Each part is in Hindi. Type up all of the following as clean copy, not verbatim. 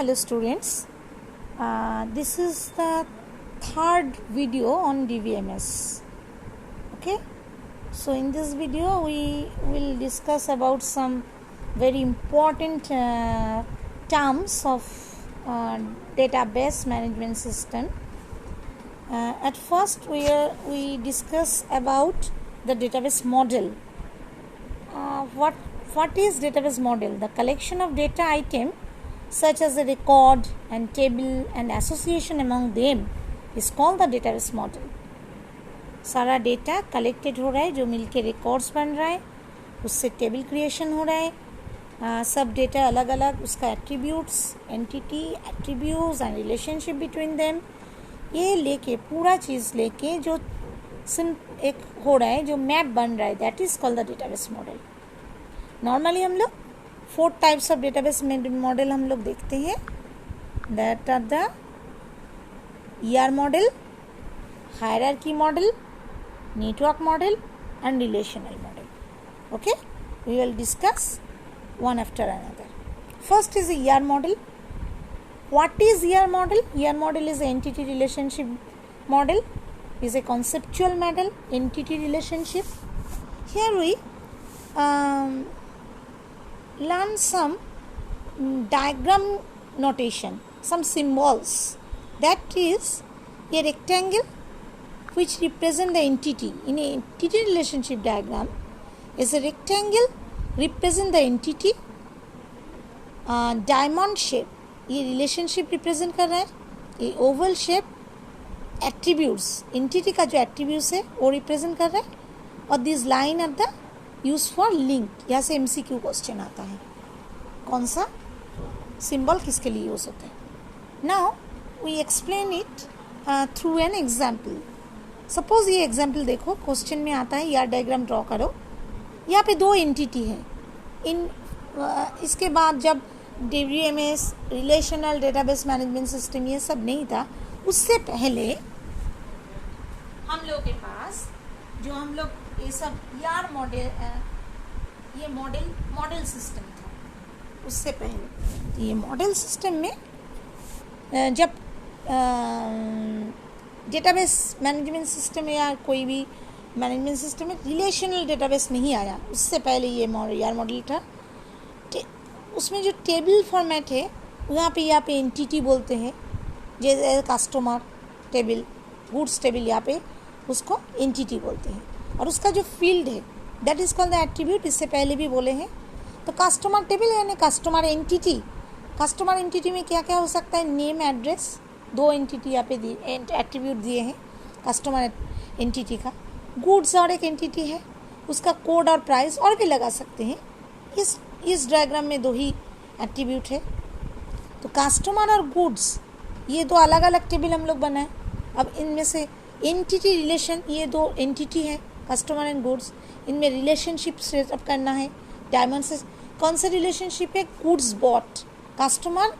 Hello students, this is the third video on DBMS. Okay, so in this video we will discuss about some very important terms of database management system. At first we discuss about the database model. What is database model? The collection of data item such as a record and table and association among them is called the database model. सारा डेटा कलेक्टेड हो रहा है, जो मिलके रिकॉर्ड्स बन रहा है, उससे टेबल क्रिएशन हो रहा है, सब डेटा अलग अलग, उसका attributes, entity, attributes and relationship between them, ये लेके पूरा चीज़ लेके जो एक हो रहा है, जो मैप बन रहा है, that is called the database model. Normally हम लोग 4 टाइप्स ऑफ डेटाबेस मॉडल हम लोग देखते हैं. That are the ER model, hierarchy model, network model and relational model. Okay, we will discuss one after another. First is the ER model. What is ER model? ER model is entity relationship model, is a conceptual model, entity relationship. Here we learn some diagram notation, some symbols. That is a rectangle which represent the entity. In a entity relationship diagram is a rectangle represent the entity. Diamond shape ये relationship represent कर रहा है. ये oval shape attributes, entity का जो attributes है वो represent कर रहा है. और this line are the used for link. यहाँ से MCQ question आता है, कौन सा symbol किसके लिए यूज होता है. Now we explain it through an example. Suppose ये एग्जाम्पल देखो, क्वेश्चन में आता है यार डायग्राम ड्रॉ करो. यहाँ पे 2 एंटिटी है. इसके बाद जब DBMS relational database management system ये सब नहीं था, उससे पहले हम लोग के पास जो हम लोग ये सब यार मॉडल, ये मॉडल सिस्टम था. उससे पहले ये मॉडल सिस्टम में जब डेटाबेस मैनेजमेंट सिस्टम या कोई भी मैनेजमेंट सिस्टम में रिलेशनल डेटाबेस नहीं आया, उससे पहले ये यार मॉडल था. उसमें जो टेबल फॉर्मेट है यहाँ पे एंटिटी बोलते हैं, जैसे कस्टमर टेबल, गुड्स टेबल, यहाँ पे उसको एंटिटी बोलते हैं. और उसका जो फील्ड है that is called the attribute. इससे पहले भी बोले हैं. तो कस्टमर टेबल यानी कस्टमर एंटिटी. कस्टमर एंटिटी में क्या क्या हो सकता है? नेम, एड्रेस, 2 एंटिटी यहाँ पे एट्रीब्यूट दिए हैं कस्टमर एंटिटी का. गुड्स और एक एंटिटी है, उसका कोड और प्राइस और भी लगा सकते हैं. इस डायग्राम में 2 ही एट्रीब्यूट है. तो कस्टमर और गुड्स ये 2 अलग अलग टेबल हम लोग बनाए. अब इनमें से एंटिटी रिलेशन, ये 2 एंटिटी है कस्टमर एंड गुड्स, इनमें रिलेशनशिप सेटअप करना है. डायमंड से कौन सा रिलेशनशिप है? गुड्स बॉट, कस्टमर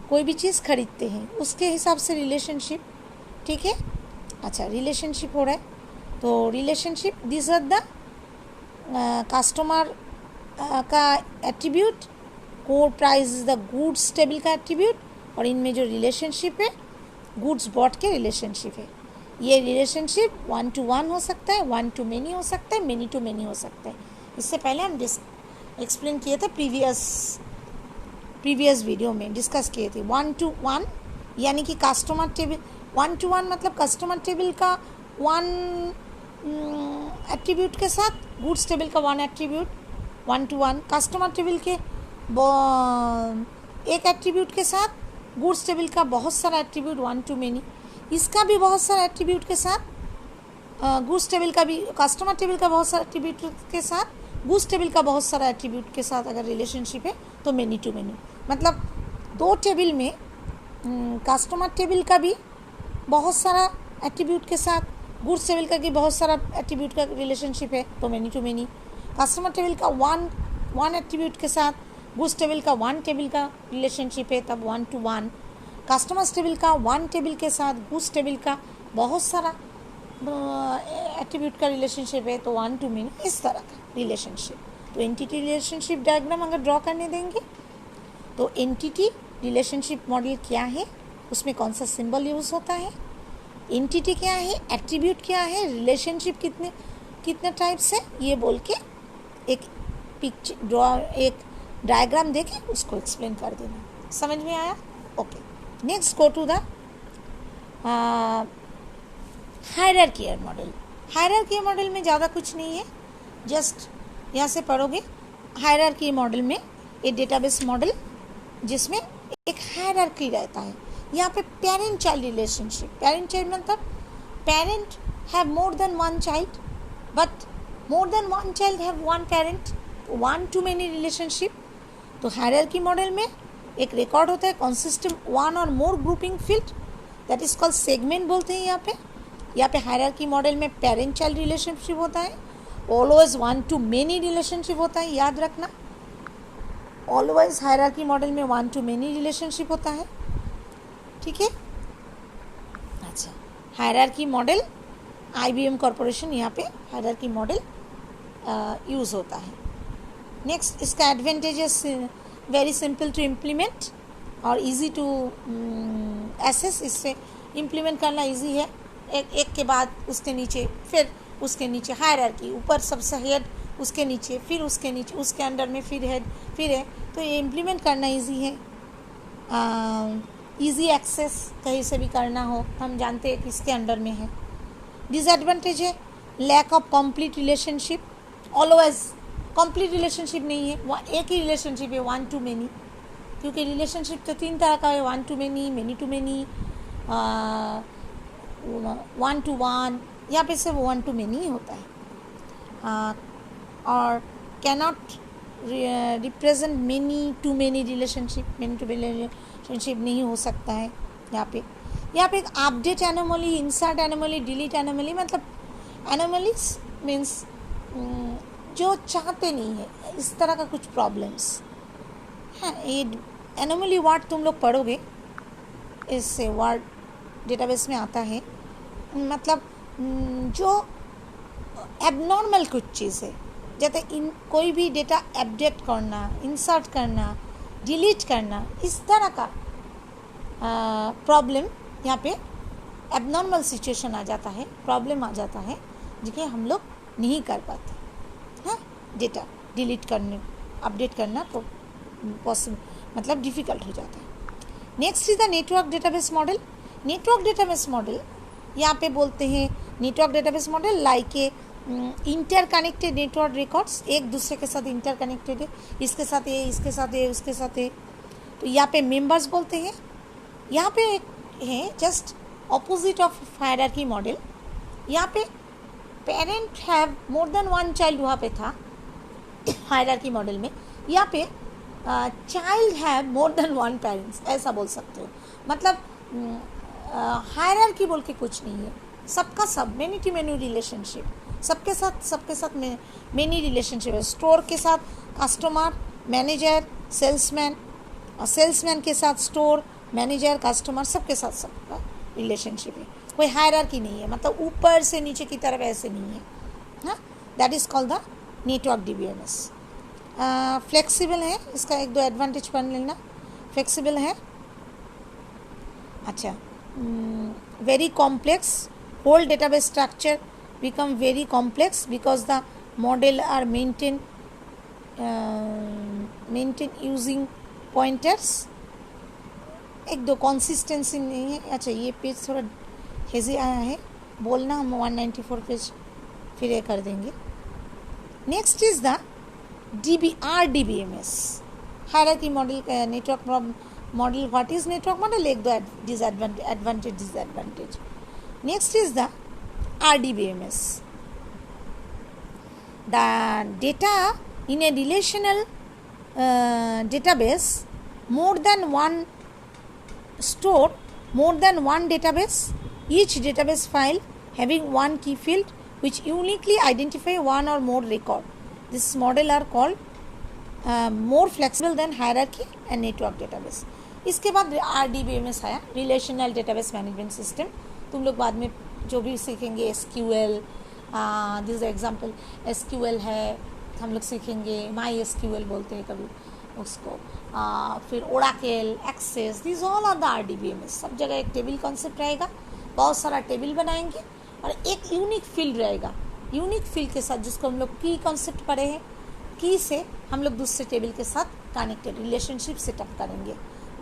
कोई भी चीज़ खरीदते हैं उसके हिसाब से रिलेशनशिप. ठीक है, अच्छा रिलेशनशिप हो रहा है. तो relationship this are the customer का attribute, code price is the goods table का एट्रीब्यूट, और इनमें जो रिलेशनशिप है गुड्स बॉट के रिलेशनशिप है. ये रिलेशनशिप 1 to 1 हो सकता है, 1 to many हो सकता है, many to many हो सकता है. इससे पहले हम एक्सप्लेन किए थे प्रीवियस वीडियो में डिस्कस किए थे. 1 to 1 यानी कि कस्टमर टेबल 1 to 1 मतलब कस्टमर टेबल का 1 एट्रीब्यूट के साथ गुड्स टेबल का 1 एट्रीब्यूट. 1 to 1 कस्टमर टेबल के एक एट्रीब्यूट के साथ गुड्स टेबल का बहुत सारा एट्रीब्यूट 1 to many. इसका भी बहुत सारा एट्रीब्यूट के साथ गुड्स टेबल का भी, कस्टमर टेबल का बहुत सारा एट्रीब्यूट के साथ गुड्स टेबल का बहुत सारा एट्रीब्यूट के साथ अगर रिलेशनशिप है तो मेनी टू मेनी. मतलब 2 टेबल में कस्टमर टेबल का भी बहुत सारा एट्रीब्यूट के साथ गुड्स टेबल का भी बहुत सारा एट्रीब्यूट का रिलेशनशिप है तो many to many. Customer table का 1 एट्रीब्यूट के साथ गुड्स टेबल का 1 टेबल का रिलेशनशिप है तब 1 to 1. कस्टमर्स टेबल का 1 टेबल के साथ गुड्स टेबल का बहुत सारा एट्रीब्यूट का रिलेशनशिप है तो 1 to many, इस तरह का रिलेशनशिप. तो एंटिटी रिलेशनशिप डायग्राम अगर ड्रॉ करने देंगे तो एंटिटी रिलेशनशिप मॉडल क्या है, उसमें कौन सा सिंबल यूज़ होता है, एंटिटी क्या है, एट्रीब्यूट क्या है, रिलेशनशिप कितने टाइप्स है, ये बोल के एक पिक्चर ड्रॉ, एक डायग्राम दे के उसको एक्सप्लेन कर देना। समझ में आया? Okay, next go to the hierarchy model. Hierarchy model में ज़्यादा कुछ नहीं है, जस्ट यहाँ से पढ़ोगे। हायरार्की मॉडल में एक डेटाबेस मॉडल जिसमें एक हायरार्की रहता है। यहाँ पे parent child relationship, parent child मतलब parent have more than one child, but more than one child have one parent, one to many relationship. तो हायरार्की मॉडल में एक रिकॉर्ड होता है consisting one or more grouping field, that is called segment बोलते हैं। यहाँ पे हायरार्की मॉडल में पेरेंट चाइल्ड रिलेशनशिप होता है, always one to many relationship होता है, याद रखना। ऑलवेज हायरार्की मॉडल में वन टू मेनी रिलेशनशिप होता है, ठीक है। अच्छा, हायरार्की मॉडल IBM कॉरपोरेशन, यहाँ पे हायरार्की मॉडल यूज़ होता है। नेक्स्ट, इसका advantages very simple to implement और इजी टू एसेस। इससे इम्प्लीमेंट करना इजी है, एक के बाद उसके नीचे, फिर उसके नीचे हायरार्की, ऊपर सबसे हेड, उसके नीचे, फिर उसके नीचे, उसके अंडर में फिर हेड, फिर है, तो ये इम्प्लीमेंट करना इजी है। इजी एक्सेस कहीं से भी करना हो, हम जानते हैं किसके अंडर में है। डिसएडवांटेज है lack of complete relationship, always complete relationship नहीं है, एक ही रिलेशनशिप है, वन टू मेनी, क्योंकि रिलेशनशिप तो तीन तरह का है, one to many to many, one to one, यहाँ पे सिर्फ वन टू मेनी होता है। और cannot represent many to many relationship, many to many relationship नहीं हो सकता है। यहाँ पे एक update anomaly, insert anomaly, delete anomaly, मतलब एनोमलीज मीन्स जो चाहते नहीं है, इस तरह का कुछ प्रॉब्लम्स हैं। ये एनोमली वर्ड तुम लोग पढ़ोगे, इससे वर्ड डेटाबेस में आता है, मतलब जो एबनॉर्मल कुछ चीज़ है, जैसे कोई भी डेटा अपडेट करना, इंसर्ट करना, डिलीट करना, इस तरह का प्रॉब्लम यहाँ पे एबनॉर्मल सिचुएशन आ जाता है, प्रॉब्लम आ जाता है, जिसे हम लोग नहीं कर पाते। हाँ, डेटा डिलीट करने, अपडेट करना पॉसिबल, मतलब डिफ़िकल्ट हो जाता है। Next is the network database model. Network database model यहाँ पे बोलते हैं, network database model like a interconnected network records, एक दूसरे के साथ इंटरकनेक्टेड है, इसके साथ ये, इसके साथ ये, उसके साथ ये, तो यहाँ पे मेंबर्स बोलते हैं। यहाँ पे है just opposite of hierarchy model, यहाँ पे parent have more than one child, वहाँ पे था हायरार्की मॉडल में। यहाँ पे child have more than one parents, ऐसा बोल सकते हो। मतलब हायरार्की बोल के कुछ नहीं है, सबका सब, मेनी टू मेनी रिलेशनशिप, सबके साथ मेनी रिलेशनशिप है। स्टोर के साथ कस्टमर, मैनेजर, सेल्समैन, और सेल्समैन के साथ स्टोर, मैनेजर, कस्टमर, सबके साथ सबका रिलेशनशिप है, कोई हायरार्की नहीं है, मतलब ऊपर से नीचे की तरफ ऐसे नहीं है। हाँ, that is called the network DBMS। Flexible है, इसका एक दो एडवांटेज पढ़ लेना। फ्लेक्सिबल है, अच्छा, very complex, whole database structure become very complex because the model are maintained using pointers। एक दो कंसिस्टेंसी नहीं है। अच्छा, ये पेज थोड़ा हेजी आया है, बोलना हम 194 पेज फिर ये कर देंगे। Next is the RDBMS, hierarchy model, network model. What is network model, एक दो advantage disadvantage. Next is the RDBMS, the data in a relational database, more than one store, more than one database, each database file having one key field which uniquely identify one or more record. This model are called more flexible than hierarchy and network database. इसके बाद RDBMS आया, रिलेशनल डेटाबेस मैनेजमेंट सिस्टम। तुम लोग बाद में जो भी सीखेंगे, SQL, दिस एग्जाम्पल SQL है, हम लोग सीखेंगे, MySQL बोलते हैं कभी उसको, फिर Oracle, access, this all are the RDBMS। सब जगह एक टेबल कॉन्सेप्ट रहेगा, बहुत सारा टेबल बनाएंगे और एक यूनिक फील्ड रहेगा। यूनिक फील्ड के साथ जिसको हम लोग की कॉन्सेप्ट पढ़े हैं, की से हम लोग दूसरे टेबल के साथ कनेक्टेड रिलेशनशिप सेटअप करेंगे।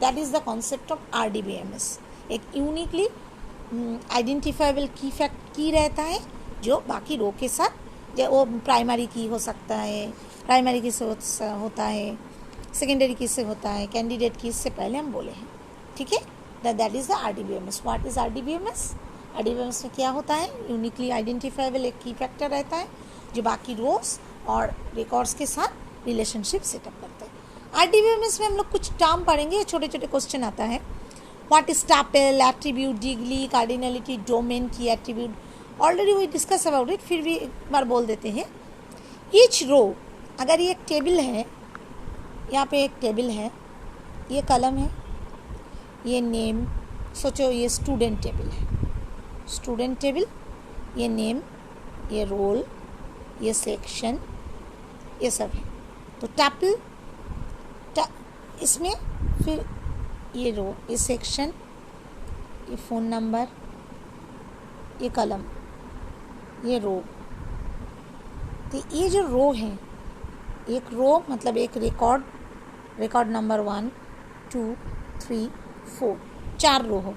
That is the concept of RDBMS। एक यूनिकली आइडेंटिफाइबल की रहता है जो बाकी रो के साथ, वो प्राइमरी की हो सकता है, प्राइमरी की से होता है, सेकेंडरी की से होता है, कैंडिडेट की से पहले हम बोले हैं, ठीक है। That is the RDBMS। What is RDBMS? RDBMS में क्या होता है? यूनिकली आइडेंटिफाइबल एक की फैक्टर रहता है जो बाकी रोज और रिकॉर्ड्स के साथ रिलेशनशिप सेटअप करते हैं। RDBMS में हम लोग कुछ टर्म पढ़ेंगे, छोटे छोटे क्वेश्चन आता है। What is tuple, attribute, degree, cardinality, domain, key attribute, already we discuss about it, फिर भी एक बार बोल देते हैं। ईच रो, अगर ये एक टेबल है, यहाँ पे एक टेबल है, ये कलम है, ये नेम, सोचो ये स्टूडेंट टेबल है, स्टूडेंट टेबल, ये नेम, ये रोल, ये सेक्शन, ये सब है। तो टपल, इसमें फिर ये रो, ये सेक्शन, ये फ़ोन नंबर, ये कलम, ये रो। तो ये जो रो है, एक रो मतलब एक रिकॉर्ड नंबर 1, 2, 3, 4, 4 रो हो।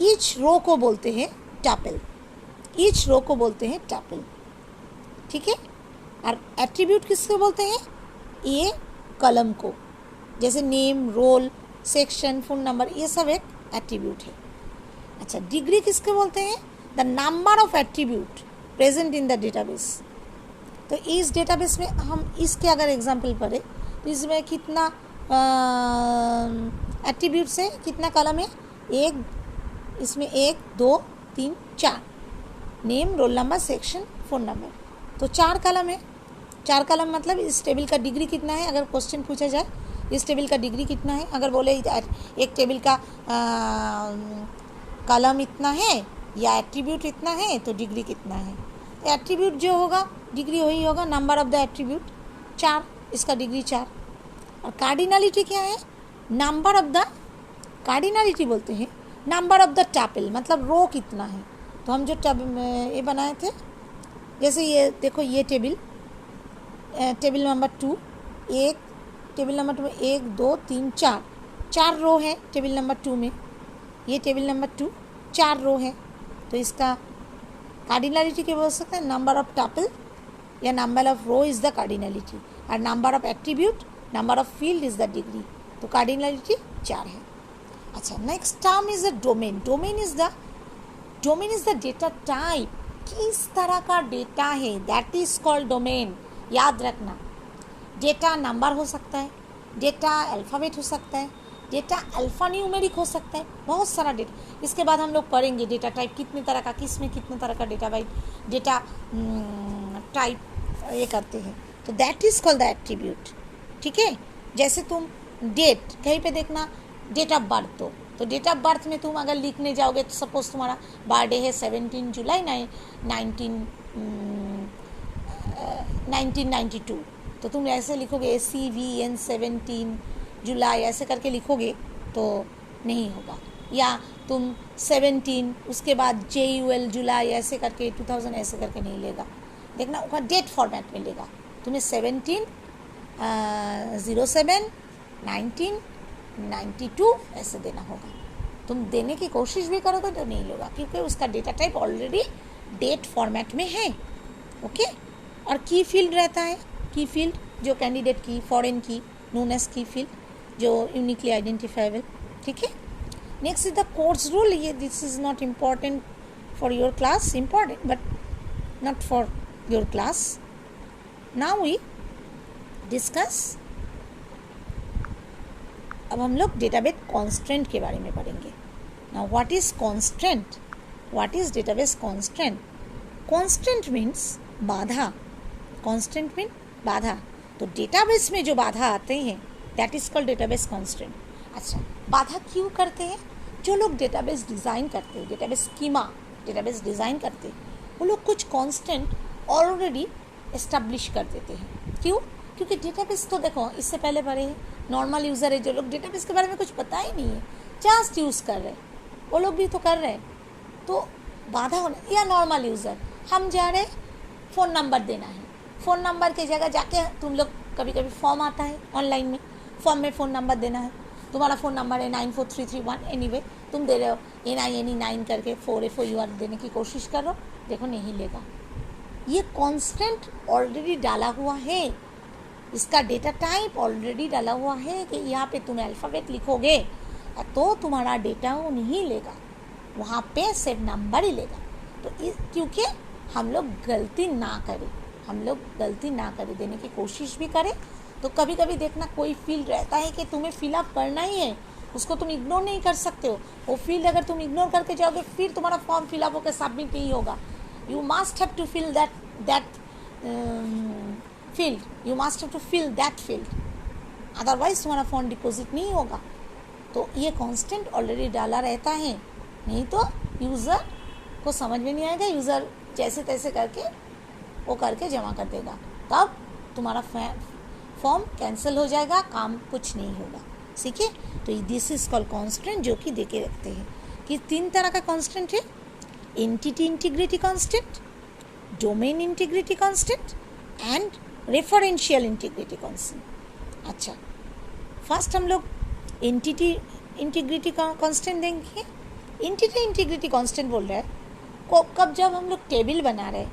ईच रो को बोलते हैं टपल, ईच रो को बोलते हैं टपल, ठीक है। और एट्रीब्यूट किसको बोलते हैं? ये कलम को, जैसे name, roll, section, phone number, ये सब एक एट्रीब्यूट है। अच्छा, डिग्री किसको बोलते हैं? The number of attribute present in the database. तो इस डेटाबेस में हम इसके अगर एग्जांपल पढ़े तो इसमें कितना एट्रीब्यूट्स है, कितना कलम है? एक, इसमें 1, 2, 3, 4, name, roll number, section, phone number, तो 4 कलम है। 4 कलम मतलब इस टेबल का डिग्री कितना है? अगर क्वेश्चन पूछा जाए इस टेबल का डिग्री कितना है, अगर बोले एक टेबल का कलम इतना है या एट्रीब्यूट इतना है तो डिग्री कितना है? तो एट्रीब्यूट जो होगा डिग्री वही होगा, नंबर ऑफ द एट्रीब्यूट 4, इसका डिग्री 4। और कार्डिनलिटी क्या है? नंबर ऑफ द, कार्डिनलिटी बोलते हैं नंबर ऑफ द टपल, मतलब रो कितना है। तो हम जो ये बनाए थे, जैसे ये देखो, ये टेबल नंबर 2, एक टेबल नंबर 2 में 1, 2, 3, 4 रो है टेबल नंबर 2 में। ये टेबल नंबर 2 4 रो है, तो इसका कार्डिनलिटी क्या बोल सकते हैं? नंबर ऑफ टपल या number of row is the cardinality, और number of attribute, number of field is the degree. तो कार्डिनलिटी 4 है। अच्छा, next term is the domain. Domain is the data type, किस तरह का डेटा है, दैट इज कॉल्ड डोमेन। याद रखना, डेटा नंबर हो सकता है, डेटा अल्फ़ाबेट हो सकता है, डेटा अल्फ़ा न्यूमेरिक हो सकता है, बहुत सारा डेटा। इसके बाद हम लोग पढ़ेंगे डेटा टाइप कितने तरह का, किस में कितने तरह का डेटा टाइप ये करते हैं। तो that is called the attribute, ठीक है। जैसे तुम डेट कहीं पे देखना, डेट ऑफ बर्थ, तो डेट ऑफ बर्थ में तुम अगर लिखने जाओगे तो सपोज तुम्हारा बर्थडे है 17 जुलाई 1992, तो तुम ऐसे लिखोगे CVN 17 जुलाई ऐसे करके लिखोगे तो नहीं होगा। या तुम 17 उसके बाद JUL जुलाई ऐसे करके 2000 ऐसे करके नहीं लेगा, देखना उसका डेट फॉर्मेट में लेगा। तुम्हें 17 07 1992 ऐसे देना होगा। तुम देने की कोशिश भी करोगे तो नहीं होगा, क्योंकि उसका data type already date format में है, ओके। और की फील्ड रहता है, की फील्ड जो candidate key, foreign key, known as key field, जो यूनिकली आइडेंटिफाइबल, ठीक है। Next is the Codd's rule. ये this is not important for your class, important but not for your class. Now we discuss, अब हम लोग डेटाबेस कॉन्स्टेंट के बारे में पढ़ेंगे। Now what is constant, what is database constant? Constant means बाधा, कॉन्स्टेंट मीन बाधा। तो डेटाबेस में जो बाधा आते हैं that is called database constant. अच्छा, बाधा क्यों करते हैं? जो लोग डेटाबेस डिज़ाइन करते हैं, डेटाबेस स्कीमा डेटाबेस डिज़ाइन करते हैं, वो लोग कुछ कॉन्स्टेंट ऑलरेडी एस्टेब्लिश कर देते हैं। क्यों? क्योंकि डेटाबेस तो देखो इससे पहले पढ़े हैं, नॉर्मल यूज़र है, जो लोग डेटाबेस के बारे में कुछ पता ही नहीं है, जस्ट यूज़ कर रहे हैं, वो लोग भी तो कर रहे हैं, तो बाधा होने। या नॉर्मल यूज़र, हम जा रहे फ़ोन नंबर देना है, फ़ोन नंबर की जगह जाके तुम लोग कभी कभी फॉर्म आता है ऑनलाइन में, फॉर्म में फ़ोन नंबर देना है, तुम्हारा फ़ोन नंबर है 94331, एनीवे तुम दे रहे हो NINE9 करके 4FOUR देने की कोशिश कर रहे हो, देखो नहीं लेगा। ये कॉन्स्टेंट ऑलरेडी डाला हुआ है, इसका डेटा टाइप ऑलरेडी डाला हुआ है कि यहाँ पे तुम अल्फ़ाबेट लिखोगे तो तुम्हारा डेटा वो नहीं लेगा, वहाँ पे सिर्फ नंबर ही लेगा। तो क्योंकि हम लोग गलती ना करें, देने की कोशिश भी करें, तो कभी कभी देखना कोई फील्ड रहता है कि तुम्हें फिलअप करना ही है, उसको तुम इग्नोर नहीं कर सकते हो। वो फील्ड अगर तुम इग्नोर करके जाओगे फिर तुम्हारा फॉर्म फिलअप होकर सबमिट नहीं होगा। You must have to fill that field, otherwise तुम्हारा फॉर्म डिपॉजिट नहीं होगा। तो ये कांस्टेंट ऑलरेडी डाला रहता है, नहीं तो यूज़र को समझ में नहीं आएगा, यूज़र जैसे तैसे करके वो करके जमा कर देगा, तब तुम्हारा फॉर्म कैंसिल हो जाएगा, काम कुछ नहीं होगा। ठीक है, तो दिस इज कॉल्ड कांस्टेंट, जो कि देके रखते हैं कि 3 तरह का कांस्टेंट है, entity integrity constant, domain integrity constant and referential integrity constant. अच्छा, फर्स्ट हम लोग एंटिटी इंटीग्रिटी कांस्टेंट देंगे। एंटिटी इंटीग्रिटी कांस्टेंट बोल रहा है कब जब हम लोग टेबल बना रहे हैं,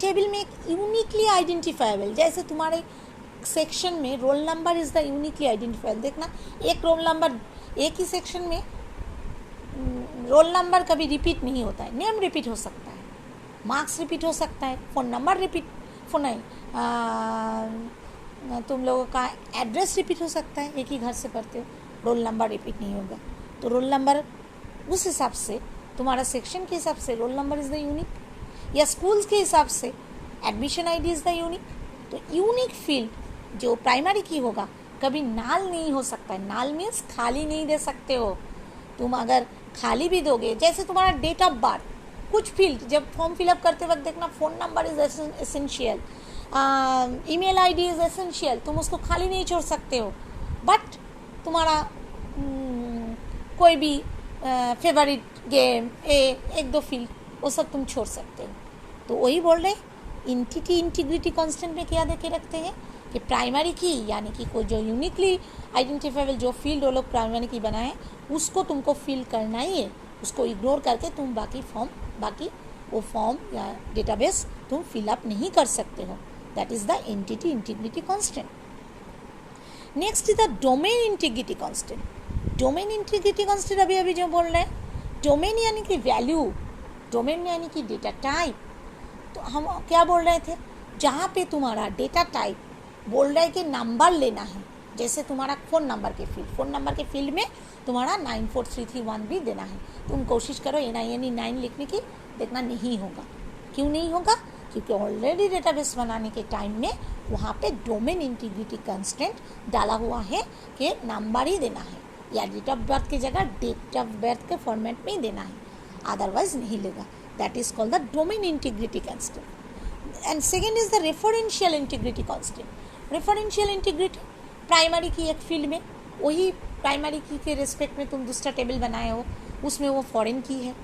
टेबल में एक यूनिकली आइडेंटिफाइबल, जैसे तुम्हारे सेक्शन में roll number is the uniquely identifiable. देखना एक रोल नंबर एक ही सेक्शन में रोल नंबर कभी रिपीट नहीं होता है, नेम रिपीट हो सकता है, मार्क्स रिपीट हो सकता है, फ़ोन नंबर रिपीट तुम लोगों का एड्रेस रिपीट हो सकता है, एक ही घर से पढ़ते हो, रोल नंबर रिपीट नहीं होगा। तो रोल नंबर उस हिसाब से तुम्हारा सेक्शन के हिसाब से roll number is the unique, या स्कूल्स के हिसाब से admission ID is the unique. तो यूनिक फील्ड जो प्राइमरी की होगा कभी नाल नहीं हो सकता है, नाल मीन्स खाली नहीं दे सकते हो। तुम अगर खाली भी दोगे, जैसे तुम्हारा डेट ऑफ बर्थ, कुछ फील्ड जब फॉर्म फिलअप करते वक्त देखना phone number is essential, email ID is essential, तुम उसको खाली नहीं छोड़ सकते हो। बट तुम्हारा कोई भी फेवरेट गेम, एक दो फील्ड, वो सब तुम छोड़ सकते हो। तो वही बोल रहे एंटिटी इंटीग्रिटी कांस्टेंट में क्या देके रखते हैं कि प्राइमरी की यानी कि कोई जो यूनिकली आइडेंटिफाइबल जो फील्ड वो लोग प्राइमरी की बनाए उसको तुमको फिल करना ही है, उसको इग्नोर करके तुम बाकी वो फॉर्म या डेटाबेस तुम फिलअप नहीं कर सकते हो। That is the entity integrity constant. Next is the domain integrity constant. Domain integrity constant अभी जो बोल रहे हैं, डोमेन यानी कि वैल्यू, डोमेन यानी कि डेटा टाइप। तो हम क्या बोल रहे थे, जहाँ पे तुम्हारा डेटा टाइप बोल रहा है कि नंबर लेना है, जैसे तुम्हारा फ़ोन नंबर के फील्ड में तुम्हारा 94331 भी देना है, तुम कोशिश करो NINE9 लिखने की, देखना नहीं होगा। क्यों नहीं होगा? क्योंकि ऑलरेडी डेटाबेस बनाने के टाइम में वहाँ पे डोमेन इंटीग्रिटी कंस्ट्रेंट डाला हुआ है कि नंबर ही देना है, या डेट ऑफ बर्थ की जगह डेट ऑफ बर्थ के फॉर्मेट में ही देना है, अदरवाइज नहीं लेगा। That is called the domain integrity constraint. And second is the referential integrity constraint. Referential integrity, primary की एक फील्ड में वही प्राइमरी की के रिस्पेक्ट में तुम दूसरा टेबल बनाए हो, उसमें वो फॉरेन की है।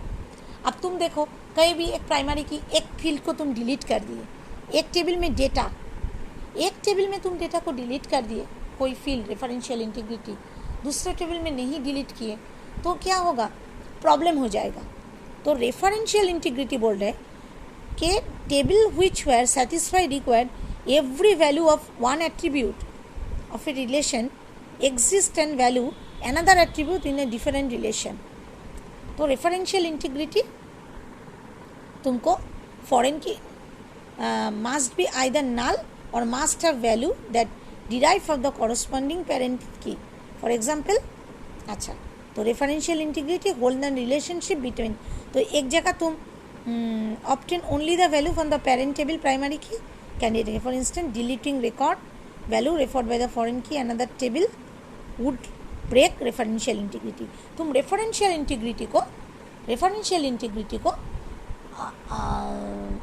अब तुम देखो कहीं भी एक प्राइमरी की एक फील्ड को तुम डिलीट कर दिए, एक टेबल में तुम डेटा को डिलीट कर दिए, कोई फील्ड रेफरेंशियल इंटीग्रिटी दूसरे टेबल में नहीं डिलीट किए, तो क्या होगा, प्रॉब्लम हो जाएगा। तो रेफरेंशियल इंटीग्रिटी बोल रहे कि table which where satisfy required every value of one attribute of a relation exist and value another attribute in a different relation. तो रेफरेंशियल इंटीग्रिटी तुमको foreign key must be either null और must have value that derive from the corresponding parent key. For example, अच्छा, तो referential integrity hold the relationship between, तो एक जगह तुम obtain only the value from the parent table primary की candidate. For instance, deleting record value referred by the foreign key another table would break referential integrity. तुम रेफरेंशियल इंटीग्रिटी को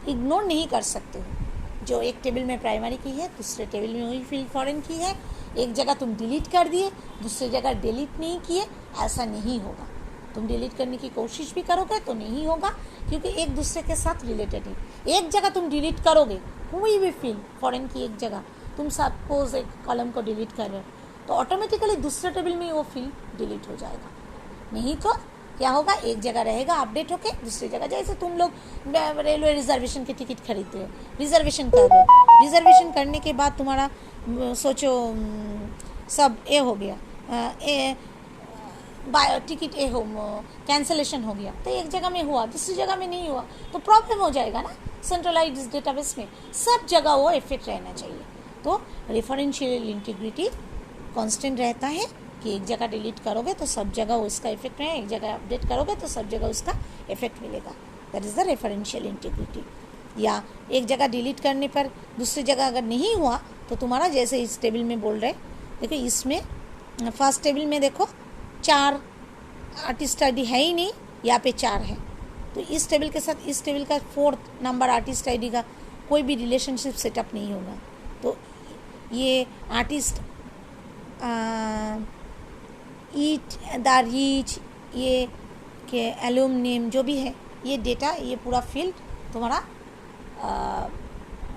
इग्नोर नहीं कर सकते हो। जो एक टेबल में प्राइमरी की है दूसरे टेबल में वही फील्ड फॉरेन की है, एक जगह तुम डिलीट कर दिए, दूसरी जगह डिलीट नहीं किए, ऐसा नहीं होगा। तुम डिलीट करने की कोशिश भी करोगे तो नहीं होगा, क्योंकि एक दूसरे के साथ रिलेटेड है। एक जगह तुम डिलीट करोगे, कोई भी फील्ड फॉरेन की एक जगह तुम सपोज एक कॉलम को डिलीट कर रहे हो, तो ऑटोमेटिकली दूसरे टेबल में वो फील्ड डिलीट हो जाएगा। नहीं तो क्या होगा, एक जगह रहेगा अपडेट होके, दूसरी जगह जैसे तुम लोग रेलवे रिजर्वेशन की टिकट खरीदते हो, रिजर्वेशन कर रहे हो, रिजर्वेशन करने के बाद तुम्हारा सोचो सब ए हो गया, टिकट ए हो कैंसलेशन हो गया, तो एक जगह में हुआ दूसरी जगह में नहीं हुआ तो प्रॉब्लम हो जाएगा ना। सेंट्रलाइज्ड डेटाबेस में सब जगह वो इफेक्ट रहना चाहिए। तो रेफरेंशियल इंटीग्रिटी कांस्टेंट रहता है कि एक जगह डिलीट करोगे तो सब जगह उसका इफेक्ट है, एक जगह अपडेट करोगे तो सब जगह उसका इफेक्ट मिलेगा। That is the referential integrity. या एक जगह डिलीट करने पर दूसरी जगह अगर नहीं हुआ तो तुम्हारा जैसे इस टेबल में बोल रहे, देखो इसमें फर्स्ट टेबल में देखो 4 आर्टिस्ट आईडी है ही नहीं, यहाँ पे 4 है, तो इस टेबल के साथ इस टेबल का 4th नंबर आर्टिस्ट आईडी का कोई भी रिलेशनशिप सेटअप नहीं होगा। तो ये आर्टिस्ट ईट द रीच, ये के एलुम नेम जो भी है, ये डेटा, ये पूरा फील्ड तुम्हारा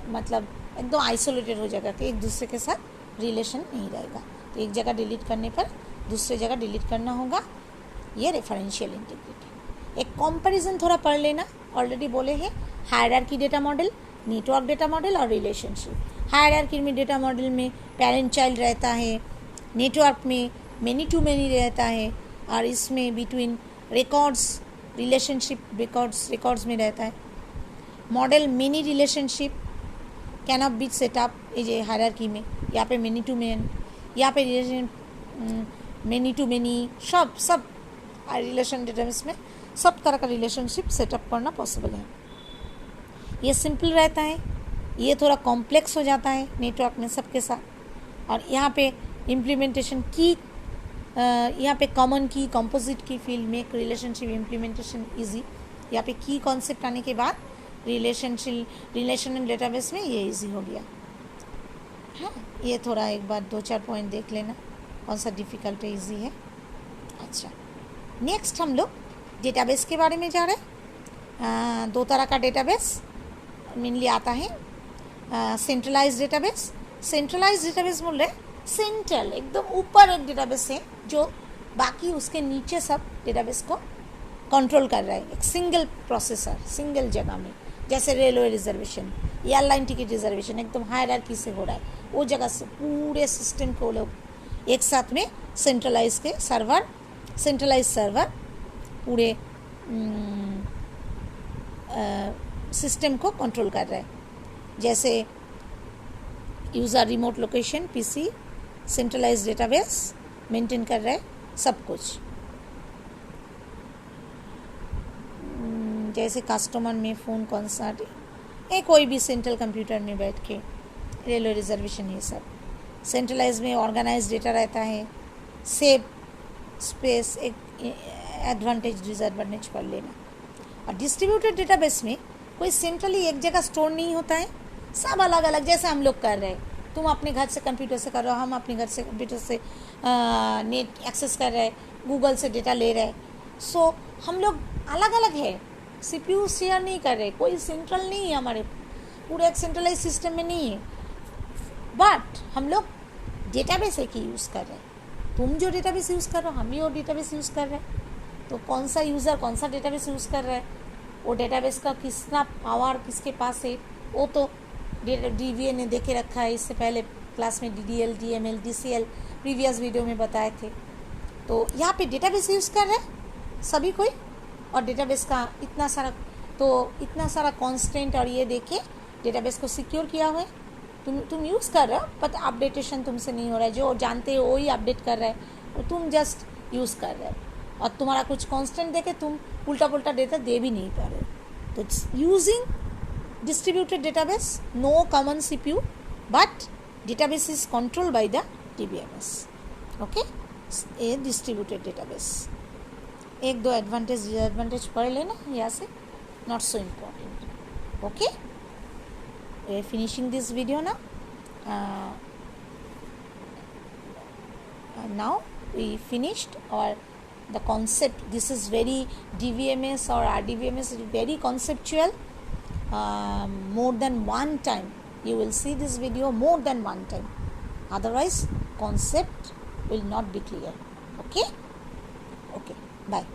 मतलब एकदम आइसोलेटेड हो जाएगा कि एक दूसरे के साथ रिलेशन नहीं रहेगा। तो एक जगह डिलीट करने पर दूसरी जगह डिलीट करना होगा, ये रेफरेंशियल इंटीग्रिटी। एक कंपैरिजन थोड़ा पढ़ लेना, ऑलरेडी बोले हैं hierarchy data model, network data model और रिलेशनशिप। हायरार्की में डेटा मॉडल में पेरेंट चाइल्ड रहता है, नेटवर्क में मेनी टू मेनी रहता है, और इसमें बिटवीन रिकॉर्ड्स रिलेशनशिप रिकॉर्ड्स में रहता है। Model many relationship can of be set up, ये हायरार्की में यहाँ पे मेनी टू मेन, यहाँ पे रिलेशन मेनी टू मेनी, सब रिलेशन डेटाबेस में सब तरह का रिलेशनशिप सेटअप करना पॉसिबल है। ये सिंपल रहता है, ये थोड़ा कॉम्प्लेक्स हो जाता है नेटवर्क में सबके साथ। और यहाँ पे इम्प्लीमेंटेशन की, यहाँ पे कॉमन की, कंपोजिट की फील्ड में एक रिलेशनशिप इम्प्लीमेंटेशन इजी। यहाँ पे की कॉन्सेप्ट आने के बाद रिलेशनल डेटाबेस में ये इजी हो गया। हाँ, ये थोड़ा एक बार 2-4 पॉइंट देख लेना कौन सा डिफ़िकल्ट है, इजी है। अच्छा, नेक्स्ट हम लोग डेटाबेस के बारे में जा रहे हैं। 2 तरह का डेटाबेस मेनली आता है, सेंट्रलाइज डेटाबेस। सेंट्रलाइज डेटाबेस बोल रहे सेंट्रल, एकदम ऊपर एक डेटाबेस है जो बाकी उसके नीचे सब डेटाबेस को कंट्रोल कर रहा है, एक सिंगल प्रोसेसर सिंगल जगह में। जैसे railway reservation, airline ticket reservation एकदम हायरार्की से हो रहा है, वो जगह से पूरे सिस्टम को लोग एक साथ में सेंट्रलाइज सर्वर पूरे सिस्टम को कंट्रोल कर रहा है। जैसे user remote location PC centralise database maintain कर रहा है सब कुछ। जैसे कस्टमर में फ़ोन कॉन्सर्ट, ये कोई भी सेंट्रल कंप्यूटर में बैठ के रेलवे रिजर्वेशन, ये सब सेंट्रलाइज में ऑर्गेनाइज डेटा रहता है। सेव स्पेस एक एडवांटेज डिसएडवांटेज पढ़ लेना। और डिस्ट्रीब्यूटेड डेटाबेस में कोई सेंट्रली एक जगह स्टोर नहीं होता है, सब अलग अलग, जैसे हम लोग कर रहे हैं। तुम अपने घर से कंप्यूटर से कर रहे हो, हम अपने घर से कंप्यूटर से नेट एक्सेस कर रहे हैं, गूगल से डेटा ले रहे हैं। सो हम लोग अलग अलग है, सीपीयू शेयर नहीं कर रहे, कोई सेंट्रल नहीं है हमारे पूरे एक सेंट्रलाइज सिस्टम में नहीं है, बट हम लोग डेटाबेस एक ही यूज़ कर रहे हैं। तुम जो डेटाबेस यूज़ कर रहे हो, हम भी वो डेटाबेस यूज़ कर रहे हैं। तो कौन सा यूज़र कौन सा डेटाबेस यूज़ कर रहा है, वो डेटाबेस का कितना पावर किसके पास है, वो तो डीवीए ने देखे रखा है। इससे पहले क्लास में DDL, DML, DCL previous video में बताए थे। तो यहाँ पे डेटाबेस यूज़ कर रहे हैं सभी कोई, और डेटाबेस का इतना सारा कॉन्स्टेंट और ये देखे डेटाबेस को सिक्योर किया हुआ है। तुम यूज़ कर रहे हो, बट अपडेटेशन तुमसे नहीं हो रहा है, जो जानते हो वही अपडेट कर रहा है, और तुम जस्ट यूज़ कर रहे हो। और तुम्हारा कुछ कांस्टेंट देके तुम उल्टा पुल्टा डेटा दे भी नहीं पा रहे हो। तो using distributed database, no common CPU, but database is controlled by the DBMS. Okay, ये डिस्ट्रीब्यूटेड डेटाबेस। 1-2 एडवांटेज डिसएडवांटेज पढ़ लेना यहाँ से, not so important. Okay, finishing this video now. Now we finished or the concept. This is very DVMS or RDVMS is very conceptual. More than one time you will see this video, more than one time, otherwise concept will not be clear. Okay, bye.